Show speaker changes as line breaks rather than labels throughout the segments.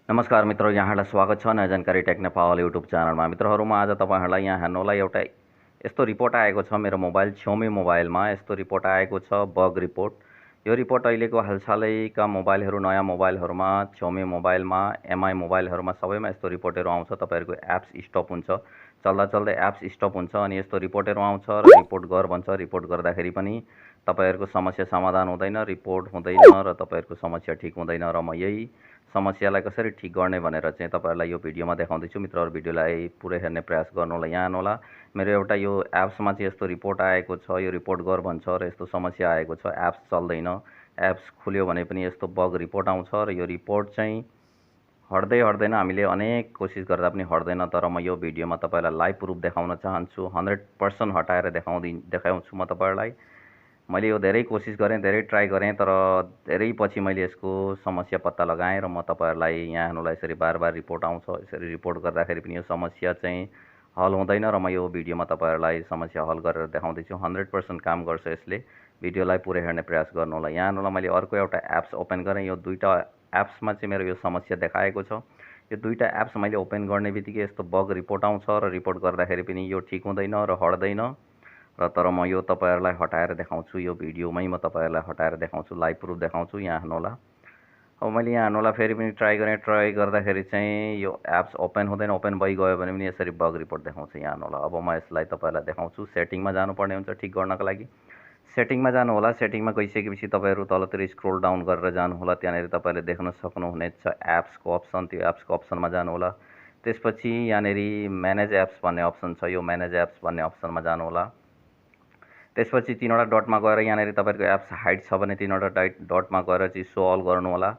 नमस्कार मित्रों, यहाँलाई स्वागत छ नयाँ जानकारी टेक नेपाल युट्युब च्यानलमा। मित्रहरूमा आज तपाईहरुलाई यहाँ हेर्नुहोला एउटा यस्तो रिपोर्ट आएको छ मेरो मोबाइल Xiaomi मोबाइलमा। यस्तो रिपोर्ट आएको छ बग रिपोर्ट। यो रिपोर्ट अहिलेको हालसालैका मोबाइलहरू, नयाँ मोबाइलहरूमा, Xiaomi मोबाइलमा, MI मोबाइलहरूमा सबैमा यस्तो रिपोर्टहरू आउँछ। तपाईहरुको एप्स स्टप हुन्छ, चल्दा चल्दै एप्स स्टप हुन्छ अनि यस्तो रिपोर्टहरू आउँछ र रिपोर्ट गर भन्छ। रिपोर्ट गर्दाखेरि पनि तपाईहरुको समस्या समाधान हुँदैन, रिपोर्ट हुँदैन र तपाईहरुको समस्या ठीक हुँदैन र म यही समस्यालाई कसरी ठीक गर्ने भनेर चाहिँ तपाईहरुलाई यो भिडियोमा देखाउँदैछु। मित्रहरु, भिडियोलाई पुरै हेर्ने प्रयास गर्नुहोला। यहाँ हेर्नुहोला, मेरो एउटा यो एप्समा चाहिँ यस्तो रिपोर्ट आएको छ। यो रिपोर्ट गर भन्छ र यस्तो समस्या आएको छ, एप्स चल्दैन। एप्स खुल्यो भने पनि यस्तो बग रिपोर्ट आउँछ र यो रिपोर्ट चाहिँ हट्दैन। हामीले अनेक कोसिस गर्दा पनि हट्दैन। तर म यो भिडियोमा तपाईलाई लाइभ प्रुफ देखाउन चाहन्छु। 100% हटाएर देखाउँछु म तपाईहरुलाई। मैले यो धेरै कोसिस गरेँ, धेरै ट्राई गरेँ, तर धेरै पछि मैले यसको समस्या पत्ता लगाएँ र म तपाईहरुलाई यहाँ हेर्नुहोला यसरी बार रिपोर्ट आउँछ। यसरी रिपोर्ट गर्दाखेरि पनि यो समस्या चाहिँ हल हुँदैन र म यो भिडियोमा तपाईहरुलाई समस्या हल गरेर देखाउँदैछु। 100% काम गर्छ यसले। भिडियोलाई पुरै हेर्ने प्रयास गर्नुहोला। यहाँ हेर्नुहोला, मैले अर्को एउटा एप्स ओपन गरेँ। यो दुईटा एप्समा चाहिँ मेरो यो समस्या देखाएको छ। यो दुईटा एप्स मैले ओपन गर्ने बित्तिकै यस्तो बग रिपोर्ट आउँछ र रिपोर्ट गर्दाखेरि पनि यो ठीक हुँदैन र हट्दैन र तर म यो तपाईहरुलाई हटाएर देखाउँछु। यो भिडियोमै म तपाईहरुलाई हटाएर देखाउँछु, लाइभ प्रुफ देखाउँछु। यहाँ हेर्नुहोला, अब मैले यहाँ हेर्नुहोला फेरि पनि ट्राई गरेँ। ट्राई गर्दाखेरि चाहिँ यो एप्स ओपन हुँदैन। ओपन भइगयो भने पनि यसरी बग रिपोर्ट देखाउँछ। यहाँ हेर्नुहोला, अब म यसलाई तपाईहरुलाई देखाउँछु। सेटिङमा जानुपर्ने हुन्छ ठीक गर्नको लागि। सेटिङमा जानुहोला। सेटिङमा गइसकेपछि तपाईहरु तलतिर स्क्रोल डाउन गरेर जानुहोला। त्यहाँनेरि तपाईले देख्न सक्नुहुनेछ एप्सको अप्सन। त्यो एप्सको अप्सनमा जानुहोला। त्यसपछि यहाँनेरि म्यानेज एप्स भन्ने अप्सन छ। यो म्यानेज एप्स भन्ने अप्सनमा जानुहोला। त्यसपछि तीनवटा डटमा गएर यहाँनेरि तपाईहरुको एप्स हाइड छ भने तीनवटा डटमा गएर चाहिँ सो अल गर्नुहोला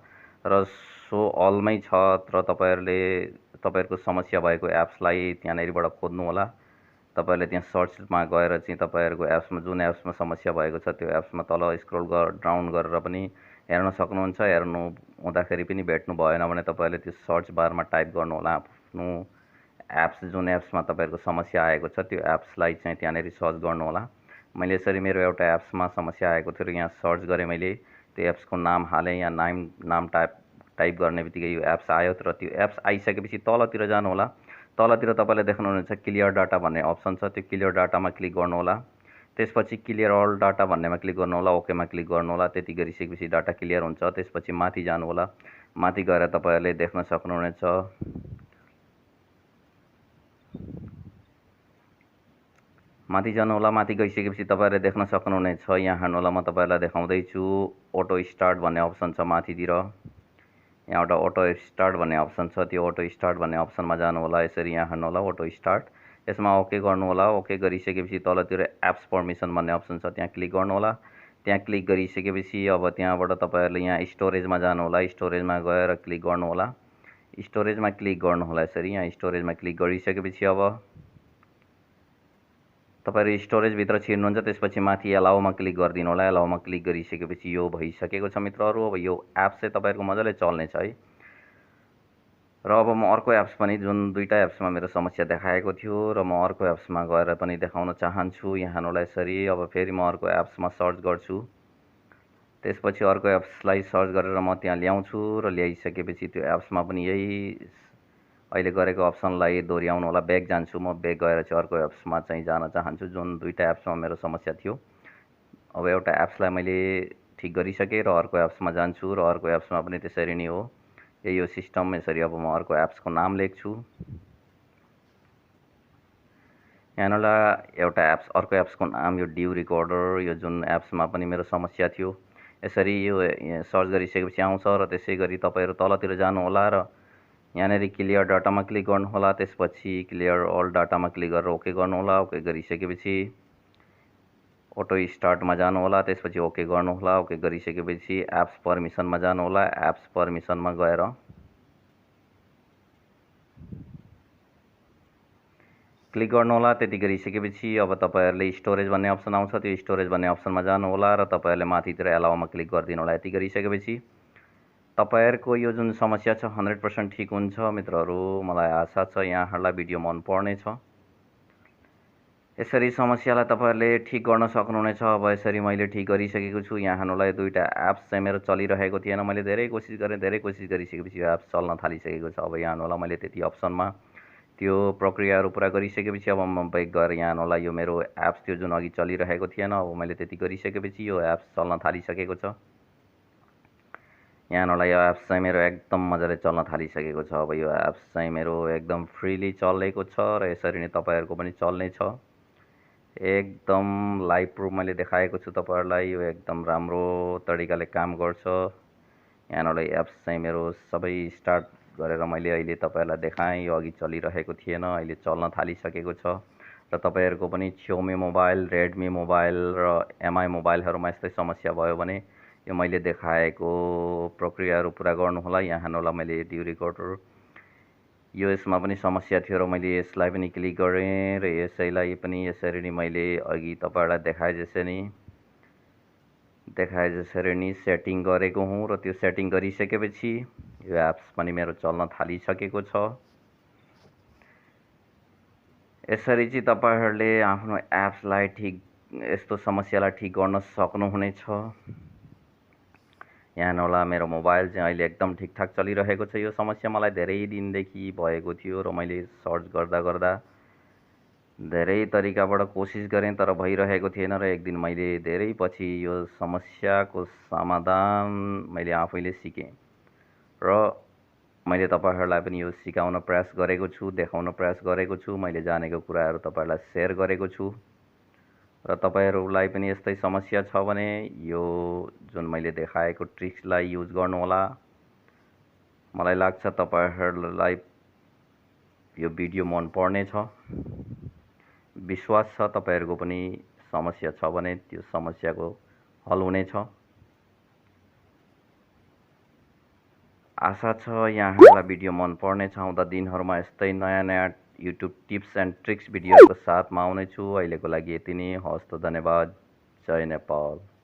र सो अलमै छ र तपाईहरुले तपाईहरुको समस्या भएको एप्सलाई त्यहाँनेरिबाट खोज्नु होला। तपाईहरुले त्यहाँ सर्चमा गएर चाहिँ तपाईहरुको एप्समा जुन एप्समा समस्या भएको छ त्यो एप्समा तल स्क्रोल डाउन गरेर पनि हेर्न सक्नुहुन्छ। हेर्नु हुँदाखेरि पनि भेट्नु भएन भने तपाईहरुले त्यो सर्च बारमा टाइप गर्नुहोला आफ्नो एप्स, जुन एप्समा तपाईहरुको समस्या आएको छ त्यो एप्सलाई चाहिँ त्यहाँनेरि सर्च गर्नुहोला। मैले यसरी मेरो एउटा एप्समा समस्या आएको थियो र यहाँ सर्च गरेँ। मैले त्यो एप्सको नाम हालेँ। यहाँ नाम टाइप गर्ने बित्तिकै यो एप्स आयो र त्यो एप्स आइसकेपछि तलतिर जानुहोला। तलतिर तपाईले देख्नुहुनेछ क्लियर डाटा भन्ने अप्सन छ। त्यो क्लियर डाटामा क्लिक गर्नुहोला। त्यसपछि क्लियर अल डाटा भन्नेमा क्लिक गर्नुहोला, ओकेमा क्लिक गर्नुहोला। त्यति गरिसकेपछि डाटा क्लियर हुन्छ। त्यसपछि माथि जानुहोला। माथि गएर तपाईहरुले देख्न सक्नुहुनेछ माथि जानुहोला। माथि गइसकेपछि तपाईहरुले देख्न सक्नुहुनेछ, यहाँ हेर्नुहोला, म तपाईहरुलाई देखाउँदैछु अटो स्टार्ट भन्ने अप्सन छ माथितिर। यहाँ एउटा अटो स्टार्ट भन्ने अप्सन छ। त्यो अटो स्टार्ट भन्ने अप्सनमा जानुहोला। यसरी यहाँ हेर्नुहोला अटो स्टार्ट, यसमा ओके गर्नुहोला। ओके गरिसकेपछि तलतिर एप्स पर्मिसन भन्ने अप्सन छ, त्यहाँ क्लिक गर्नुहोला। त्यहाँ क्लिक गरिसकेपछि अब त्यहाँबाट तपाईहरुले यहाँ स्टोरेजमा जानुहोला। स्टोरेजमा गएर क्लिक गर्नुहोला। स्टोरेजमा क्लिक गर्नुहोला। यसरी यहाँ स्टोरेजमा क्लिक गरिसकेपछि अब तपाईहरु स्टोरेजभित्र छिर्नुहुन्छ। त्यसपछि माथि एलाउमा क्लिक गरिदिनु होला। एलाउमा क्लिक गरिसकेपछि यो भइसकेको छ मित्रहरु। अब यो एप्स चाहिँ तपाईहरुको मजाले चल्ने छ है। र अब म अर्को एप्स पनि, जुन दुईटा एप्समा मेरो समस्या देखाएको थियो र म अर्को एप्समा गएर पनि देखाउन चाहन्छु। यहाँ हेर्नुहोला यसरी। अब फेरि म अर्को एप्समा सर्च गर्छु। त्यसपछि अर्को एप्सलाई सर्च गरेर म त्यहाँ ल्याउँछु र ल्याइसकेपछि त्यो एप्समा पनि यही अहिले गरेको अप्सनलाई दोहोऱ्याउनु होला। ब्याक जान्छु म। ब्याक गएर चाहिँ अर्को एप्समा चाहिँ जान चाहन्छु, जुन दुईटा एप्समा मेरो समस्या थियो। अब एउटा एप्सलाई मैले ठीक गरिसकेँ र अर्को एप्समा जान्छु र अर्को एप्समा पनि त्यसरी नै हो। यही हो सिस्टम। यसरी अब म अर्को एप्सको नाम लेख्छु। यहाँनिर एउटा एप्स, अर्को एप्सको नाम यो ड्यु रिकर्डर, यो जुन एप्समा पनि मेरो समस्या थियो। यसरी यो सर्च गरिसकेपछि आउँछ र त्यसै गरी तपाईहरु तलतिर जानुहोला र यहाँनेरि क्लियर डाटामा क्लिक गर्नुहोला। त्यसपछि क्लियर अल डाटामा क्लिक गरेर ओके गर्नुहोला। ओके गरिसकेपछि अटो स्टार्टमा जानुहोला। त्यसपछि ओके गर्नुहोला। ओके गरिसकेपछि एप्स पर्मिसनमा जानुहोला। एप्स पर्मिसनमा गएर क्लिक गर्नुहोला। त्यति गरिसकेपछि अब तपाईहरुले स्टोरेज भन्ने अप्सन आउँछ। त्यो स्टोरेज भन्ने अप्सनमा जानुहोला र तपाईहरुले माथितिर एलाउमा क्लिक गरिदिनु होला। यति गरिसकेपछि तपाईहरुको यो जुन समस्या छ 100% ठीक हुन्छ मित्रहरु। मलाई आशा छ यहाँहरुलाई भिडियो मन पर्ने छ। यसरी समस्यालाई तपाईँहरूले ठिक गर्न सक्नुहुनेछ। अब यसरी मैले ठिक गरिसकेको छु। यहाँ हेर्नुलाई दुईवटा एप्स चाहिँ मेरो चलिरहेको थिएन। मैले धेरै कोसिस गरिसकेपछि यो एप्स चल्न थालिसकेको छ। अब यहाँ हेर्नुहोला मैले त्यति अप्सनमा त्यो प्रक्रियाहरू पुरा गरिसकेपछि अब म ब्याक गएर यहाँ हेर्नुहोला यो मेरो एप्स थियो जुन अघि चलिरहेको थिएन। अब मैले त्यति गरिसकेपछि यो एप्स चल्न थालिसकेको छ। यहाँ हेर्नुहोला यो एप्स चाहिँ मेरो एकदम मजाले चल्न थालिसकेको छ। अब यो एप्स चाहिँ मेरो एकदम फ्रिली चलेको छ र यसरी नै तपाईँहरूको पनि चल्ने छ। एकदम लाइभ प्रुफ मैले देखाएको छु तपाईँहरूलाई। यो एकदम राम्रो तरिकाले काम गर्छ। यहाँ हेर्नुहोला एप्स चाहिँ मेरो सबै स्टार्ट गरेर मैले अहिले तपाईँहरूलाई देखाएँ। यो अघि चलिरहेको थिएन, अहिले चल्न थालिसकेको छ। र तपाईँहरूको पनि Xiaomi मोबाइल, रेडमी मोबाइल र एमआई मोबाइलहरूमा यस्तै समस्या भयो भने यो मैले देखाएको प्रक्रियाहरू पुरा गर्नुहोला। यहाँ हेर्नुहोला मैले ड्यु रेकर्डर यो यसमा पनि समस्या थियो र मैले यसलाई पनि क्लिक गरेँ र यसैलाई पनि यसरी नै मैले अघि तपाईँहरूलाई देखाए जसरी नै सेटिङ गरेको हुँ र त्यो सेटिङ गरिसकेपछि यो एप्स पनि मेरो चल्न थालिसकेको छ। यसरी चाहिँ तपाईँहरूले आफ्नो एप्सलाई यस्तो समस्यालाई ठिक गर्न सक्नुहुनेछ। यहाँ हेर्नुहोला मेरो मोबाइल चाहिँ अहिले एकदम ठिकठाक चलिरहेको छ। यो समस्या मलाई धेरै दिनदेखि भएको थियो र मैले सर्च गर्दा धेरै तरिकाबाट कोसिस गरेँ तर भइरहेको थिएन र एक दिन मैले धेरै पछि यो समस्याको समाधान मैले आफैले सिकेँ र मैले तपाईँहरूलाई पनि यो सिकाउन प्रयास गरेको छु, देखाउन प्रयास गरेको छु। मैले जानेको कुराहरू तपाईँहरूलाई सेयर गरेको छु र तपाईँहरूलाई पनि यस्तै समस्या छ भने यो जुन मैले देखाएको ट्रिक्सलाई युज गर्नुहोला। मलाई लाग्छ तपाईँहरूलाई यो भिडियो मन पर्नेछ। विश्वास छ तपाईँहरूको पनि समस्या छ भने त्यो समस्याको हल हुनेछ। आशा छ यहाँहरूलाई भिडियो मन पर्नेछ। आउँदा दिनहरूमा यस्तै नयाँ युट्युब टिप्स एन्ड ट्रिक्स भिडियोको साथमा आउनेछु। अहिलेको लागि यति नै। हवस् त, धन्यवाद। जय नेपाल।